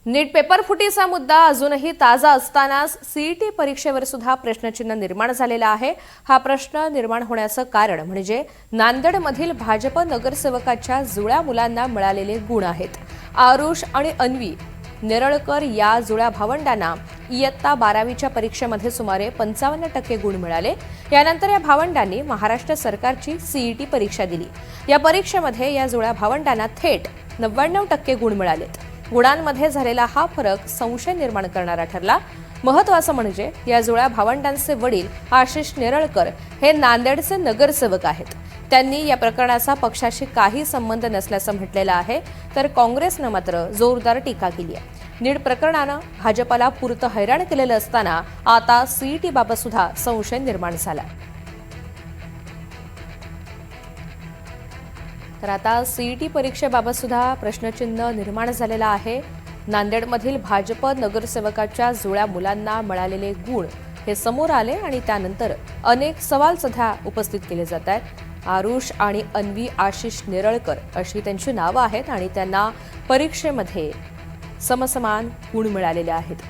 नीट paper फुटीचा मुद्दा अजूनही ताजा असतानाच सीईटी परीक्षेवर सुद्धा प्रश्नचिन्ह निर्माण झालेला आहे। हा प्रश्न निर्माण होण्याचं कारण म्हणजे नांदेडमधील भाजप नगरसेवकाच्या जुळ्या मुलांना मिळालेले गुण आहेत। आरुष आणि अन्वी नेरळकर या जुळ्या भावंडांना इयत्ता 12वीच्या परीक्षेमध्ये सुमारे 55% गुण मिळाले। यानंतर या भावंडांनी महाराष्ट्र सरकारची सीईटी परीक्षा दिली। या परीक्षेमध्ये या जुळ्या भावंडांना थेट 99% गुण मिळालेत। गुणांमध्ये झालेला हा फरक संशय निर्माण करणारा ठरला। महत्त्वाचं म्हणजे या जुळ्या भावंडांचे वडील आशिष नेरळकर हे नांदेडचे नगरसेवक आहेत। त्यांनी या प्रकरणाचा पक्षाशी काही संबंध नसल्याचं म्हटलेलं आहे, तर काँग्रेसनं मात्र जोरदार टीका केली आहे। नीट प्रकरणानं भाजपला पुरतं हैराण केलेलं असताना आता सीईटी बाबत सुद्धा संशय निर्माण झाला। तर आता सीईटी परीक्षेबाबत सुद्धा प्रश्नचिन्ह निर्माण झालेला आहे। नांदेडमधील भाजप नगरसेवकाच्या जुळ्या मुलांना मिळालेले गुण हे समोर आले आणि त्यानंतर अनेक सवाल सध्या उपस्थित केले जात आहेत। आरुष आणि अन्वी आशिष नेरळकर अशी त्यांची नावं आहेत आणि त्यांना परीक्षेमध्ये समसमान गुण मिळालेले आहेत।